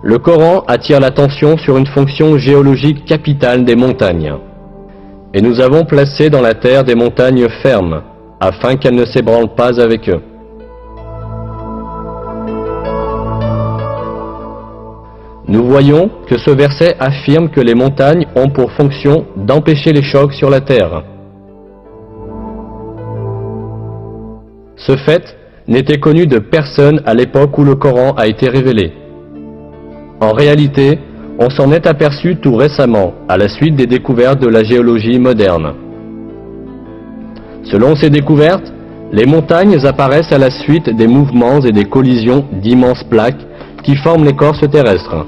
Le Coran attire l'attention sur une fonction géologique capitale des montagnes. Et nous avons placé dans la terre des montagnes fermes, afin qu'elles ne s'ébranlent pas avec eux. Nous voyons que ce verset affirme que les montagnes ont pour fonction d'empêcher les chocs sur la terre. Ce fait n'était connu de personne à l'époque où le Coran a été révélé. En réalité, on s'en est aperçu tout récemment, à la suite des découvertes de la géologie moderne. Selon ces découvertes, les montagnes apparaissent à la suite des mouvements et des collisions d'immenses plaques qui forment l'écorce terrestre.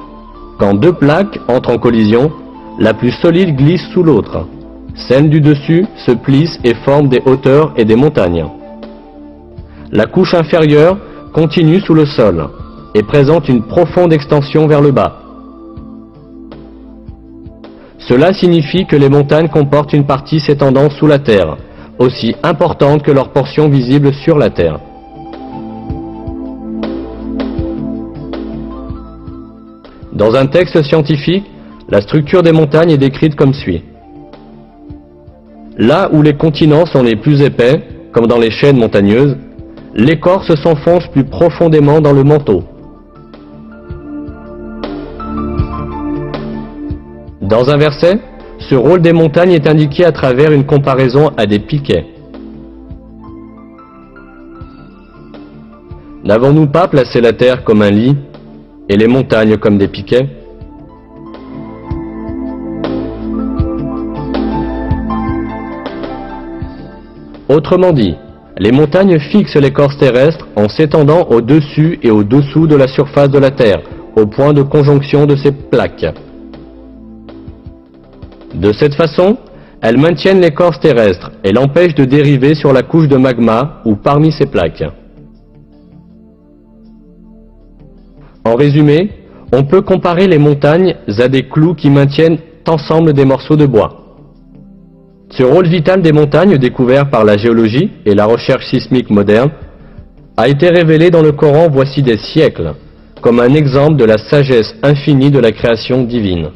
Quand deux plaques entrent en collision, la plus solide glisse sous l'autre. Celle du dessus se plisse et forme des hauteurs et des montagnes. La couche inférieure continue sous le sol et présente une profonde extension vers le bas. Cela signifie que les montagnes comportent une partie s'étendant sous la terre, aussi importante que leur portion visible sur la terre. Dans un texte scientifique, la structure des montagnes est décrite comme suit. Là où les continents sont les plus épais, comme dans les chaînes montagneuses, l'écorce s'enfonce plus profondément dans le manteau. Dans un verset, ce rôle des montagnes est indiqué à travers une comparaison à des piquets. N'avons-nous pas placé la terre comme un lit et les montagnes comme des piquets? Autrement dit, les montagnes fixent l'écorce terrestre en s'étendant au-dessus et au-dessous de la surface de la Terre, au point de conjonction de ces plaques. De cette façon, elles maintiennent l'écorce terrestre et l'empêchent de dériver sur la couche de magma ou parmi ces plaques. En résumé, on peut comparer les montagnes à des clous qui maintiennent ensemble des morceaux de bois. Ce rôle vital des montagnes découvert par la géologie et la recherche sismique moderne a été révélé dans le Coran voici des siècles, comme un exemple de la sagesse infinie de la création divine.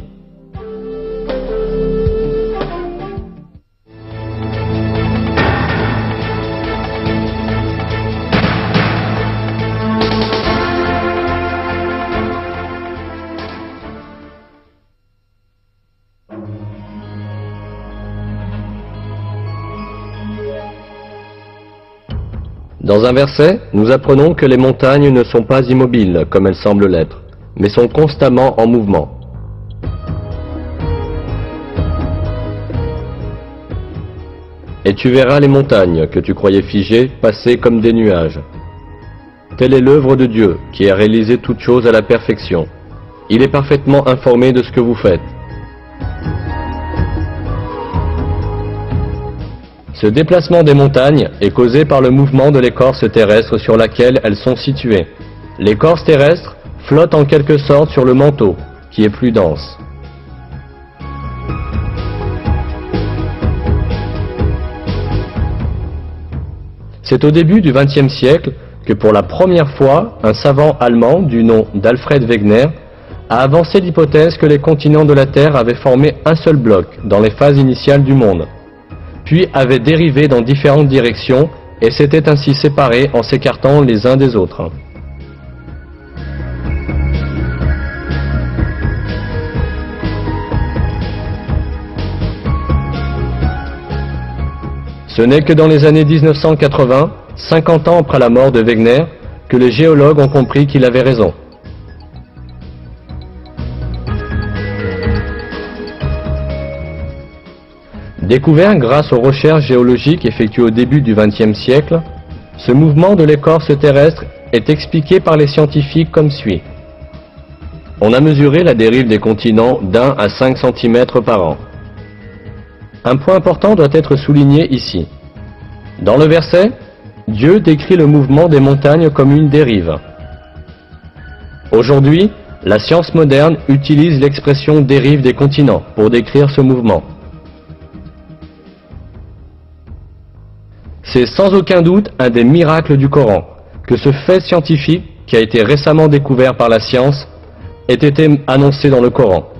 Dans un verset, nous apprenons que les montagnes ne sont pas immobiles comme elles semblent l'être, mais sont constamment en mouvement. Et tu verras les montagnes que tu croyais figées passer comme des nuages. Telle est l'œuvre de Dieu qui a réalisé toutes choses à la perfection. Il est parfaitement informé de ce que vous faites. Ce déplacement des montagnes est causé par le mouvement de l'écorce terrestre sur laquelle elles sont situées. L'écorce terrestre flotte en quelque sorte sur le manteau, qui est plus dense. C'est au début du XXe siècle que pour la première fois, un savant allemand du nom d'Alfred Wegener a avancé l'hypothèse que les continents de la Terre avaient formé un seul bloc dans les phases initiales du monde, puis avaient dérivé dans différentes directions et s'étaient ainsi séparés en s'écartant les uns des autres. Ce n'est que dans les années 1980, 50 ans après la mort de Wegener, que les géologues ont compris qu'il avait raison. Découvert grâce aux recherches géologiques effectuées au début du XXe siècle, ce mouvement de l'écorce terrestre est expliqué par les scientifiques comme suit. On a mesuré la dérive des continents d'1 à 5 cm par an. Un point important doit être souligné ici. Dans le verset, Dieu décrit le mouvement des montagnes comme une dérive. Aujourd'hui, la science moderne utilise l'expression dérive des continents pour décrire ce mouvement. C'est sans aucun doute un des miracles du Coran que ce fait scientifique, qui a été récemment découvert par la science, ait été annoncé dans le Coran.